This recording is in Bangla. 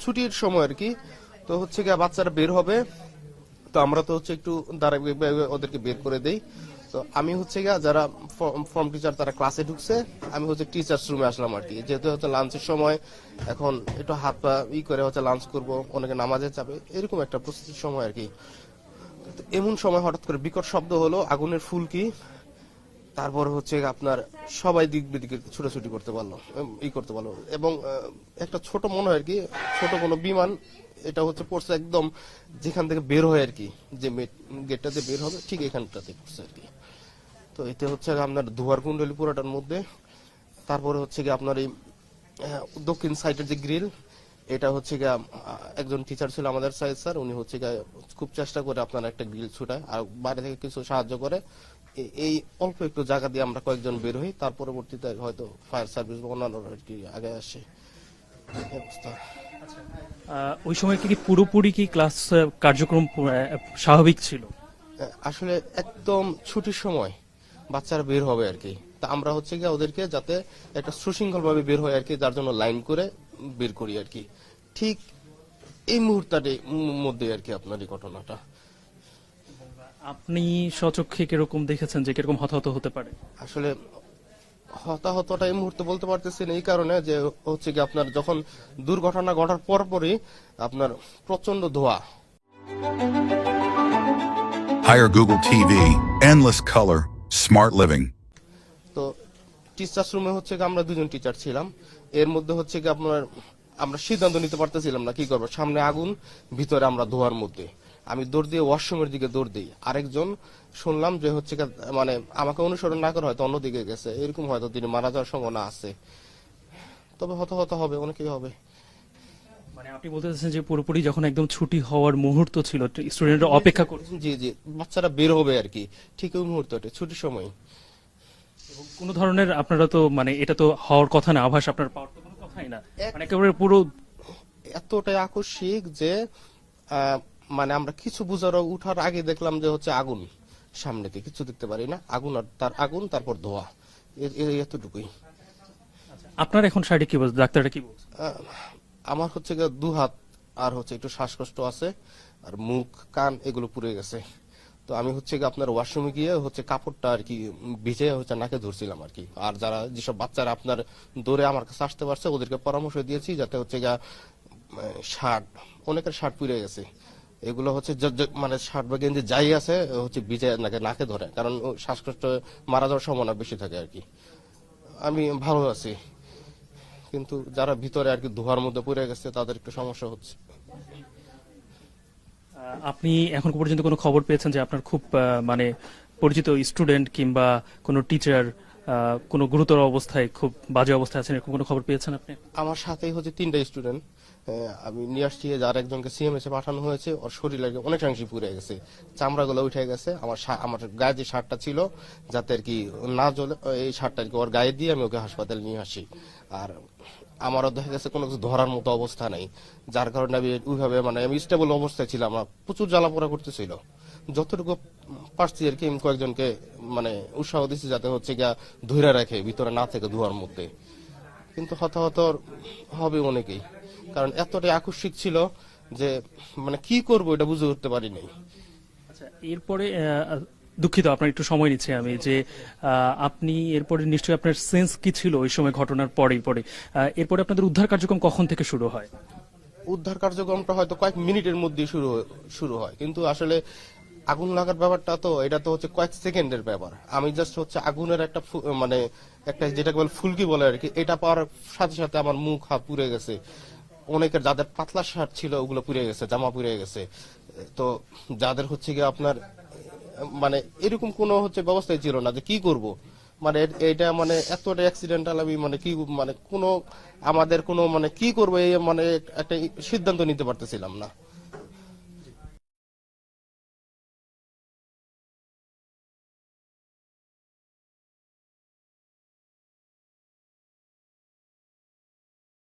ছুটির সময় আর কি। তো হচ্ছে গিয়ে বাচ্চারা বের হবে, তো আমরা তো হচ্ছে একটু দাঁড়া ওদেরকে বের করে দেই। তো আমি হচ্ছে গিয়ে যারা ফর্ম টিচার তারা ক্লাসে ঢুকছে, আমি হচ্ছে টিচার্স রুমে আসলাম আর কি। যেহেতু হচ্ছে লাঞ্চের সময়, এখন একটু হাত পা করে হচ্ছে লাঞ্চ করব, অনেকে নামাজে যাবে, এরকম একটা প্রস্তুতির সময় আর কি। এমন সময় হঠাৎ করে বিকট শব্দ হলো, আগুনের ফুলকি। তারপর হচ্ছে আপনার সবাই দিক বিদিকে ছুটাছুটি করতে পারলো, করতে পারলো। এবং একটা ছোট মনে হয় আর কি, ছোট কোনো বিমান, এটা হচ্ছে পড়ছে একদম যেখান থেকে বের হয় আর কি, যে গেটটাতে বের হবে ঠিক এখানটাতে পড়ছে আর কি। তো এতে হচ্ছে আপনার ধোয়ার কুণ্ডলী পুরোটার মধ্যে। তারপরে হচ্ছে কি আপনার এই দক্ষিণ সাইডের যে গ্রিল, এটা হচ্ছে গিয়ে একজন টিচার ছিল আমাদের সাইড স্যার, উনি হচ্ছে গিয়ে খুব চেষ্টা করে আপনার একটা গ্রিল ছুটায় আর বাইরে থেকে কিছু সাহায্য করে। এই অল্প একটু জায়গা দিয়ে আমরা কয়েকজন বের হই, তার পরবর্তীতে হয়তো ফায়ার সার্ভিস বা অন্যান্য আর কি আগে আসে। ওই সময় কি পুরোপুরি কি ক্লাস কার্যক্রম স্বাভাবিক ছিল? আসলে একদম ছুটির সময় বাচ্চারা বের হবে আর কি। তা আমরা হচ্ছে গিয়ে ওদেরকে যাতে একটা সুশৃঙ্খল ভাবে বের হয় আর কি, যার জন্য লাইন করে বের করি আর কি। ঠিক এই মুহূর্তের মধ্যে আর কি আপনার এই ঘটনাটা। আপনি স্বচক্ষে কিরকম দেখেছেন যে কিরকম হতাহত হতে পারে? আসলে হতাহতটা এই মুহূর্তে বলতে পারতেছি না, এই কারণে যে হচ্ছে কি আপনার যখন দুর্ঘটনা ঘটার পরপরই আপনার প্রচন্ড ধোঁয়া। Hire Google TV, endless color, smart living. তো টিচার্স রুমে হচ্ছে কি আমরা দুজন টিচার ছিলাম, এর মধ্যে হচ্ছে কি আপনার আমরা সিদ্ধান্ত নিতে পারতেছিলাম না কি করবো। সামনে আগুন, ভিতরে আমরা ধোয়ার মধ্যে। আমি দৌড় দিয়ে ওয়াশরুমের দিকে দৌড় দিই, আরেকজন শুনলাম যে হচ্ছে মানে আমাকে অনুসরণ না করে হয়তো অন্যদিকে গেছে, এরকম হয়তো তিনি মারা যাওয়ার সম্ভাবনা আছে। তবে হতাহত হবে, অনেকেই হবে। মানে আপনি বলতে চাচ্ছেন যে পুরোপুরি যখন একদম ছুটি হওয়ার মুহূর্ত ছিল, স্টুডেন্টরা অপেক্ষা করছে, জি জি, বাচ্চারা বের হবে আর কি, ঠিক ওই মুহূর্তটা ছুটির সময়। কোন ধরনের আপনারা তো মানে এটা তো হওয়ার কথা না, আভাস আপনার পাওয়ার তো কোনো কথাই না, মানে একেবারে পুরো এতটাই আকস্মিক যে মানে আমরা কিছু বুঝার উঠার আগে দেখলাম যে হচ্ছে আগুন, সামনেতে কিছু দেখতে পারি না, আগুন আর তার আগুন, তারপর ধোয়া, এতটুকুই। আপনার এখন শারীরিক কি বলছে, ডাক্তাররা কি বলছে? আমার হচ্ছে দু হাত আর হচ্ছে একটু শ্বাসকষ্ট আছে, আর মুখ কান এগুলো পুড়ে গেছে। তো আমি হচ্ছে আপনার ওয়াশরুমে গিয়ে হচ্ছে কাপড়টা আর কি ভিজে হচ্ছে নাকে ধরছিলাম আর কি। আর যারা যেসব বাচ্চারা আপনার দৌড়ে আমার কাছে আসতে পারছে ওদেরকে পরামর্শ দিয়েছি যাতে হচ্ছে শার্ট, অনেকের শার্ট পুড়ে গেছে, এগুলো হচ্ছে মানে শার্ট বা গেঞ্জি যাই আছে হচ্ছে ভিজে নাকে ধরে, কারণ শ্বাসকষ্ট মারা যাওয়ার সম্ভাবনা বেশি থাকে আর কি। আমি ভালো আছি, কিন্তু যারা ভিতরে আর কি ধোয়ার মধ্যে পড়ে গেছে তাদের একটু সমস্যা হচ্ছে। আপনি এখন পর্যন্ত কোনো খবর পেয়েছেন যে আপনার খুব মানে পরিচিত স্টুডেন্ট কিংবা কোনো টিচার কোনো গুরুতর অবস্থায়, খুব বাজে অবস্থায় আছেন, এরকম কোনো খবর পেয়েছেন আপনি? আমার সাথেই হচ্ছে 3টা স্টুডেন্ট আমি নিয়ে আসছি, যার একজনকে সিএমএস এ পাঠানো হয়েছে, ওর শরীর অনেকাংশে পুড়ে গেছে, চামড়াগুলো উঠে গেছে। আমার গায়ে যে শার্টটা ছিল যাতে আর কি না জ্বলে, এই শার্টটা আর কি ওর গায়ে দিয়ে আমি ওকে হাসপাতালে নিয়ে আসি। আর আমারও দেখা গেছে কোনো কিছু ধরার মতো অবস্থা নেই, যার কারণে আমি ওইভাবে মানে আমি স্টেবল অবস্থায় ছিলাম না, প্রচুর জ্বালাপোড়া করতেছিল। যতটুকু পারছি আর কি আমি কয়েকজনকে মানে উৎসাহ দিচ্ছি যাতে হচ্ছে গিয়া ধরে রাখে ভিতরে না থেকে ধোয়ার মধ্যে। কিন্তু হতাহত হবে অনেকেই, কারণ এতটাই আকস্মিক ছিল যে মানে কি করবো এটা বুঝে উঠতে পারি নাই। আচ্ছা, এরপরে দুঃখিত আপনার একটু সময় নিচ্ছে আমি, যে আপনি এরপরে নিশ্চয়ই আপনার সেন্স কি ছিল ওই সময় ঘটনার পরেই এরপরে আপনাদের উদ্ধার কার্যক্রম কখন থেকে শুরু হয়? উদ্ধার কার্যক্রমটা হয়তো কয়েক মিনিটের মধ্যে শুরু হয়, কিন্তু আসলে আগুন লাগার ব্যাপারটা তো এটা তো হচ্ছে কয়েক সেকেন্ডের ব্যাপার। আমি জাস্ট হচ্ছে আগুনের একটা মানে একটা যেটাকে বলে ফুলকি বলে আর কি, এটা পাওয়ার সাথে সাথে আমার মুখ হাত পুড়ে গেছে। অনেকের যাদের পাতলা শার্ট ছিল ওগুলো পুড়ে গেছে, জামা পুড়ে গেছে। তো যাদের হচ্ছে গিয়ে আপনার মানে এরকম কোনো হচ্ছে ব্যবস্থাই ছিল না যে কি করব, মানে এটা মানে এতটা অ্যাক্সিডেন্টাল আমি মানে কি মানে কোনো আমাদের কোনো মানে কি করবো এই মানে একটা সিদ্ধান্ত নিতে পারতেছিলাম না।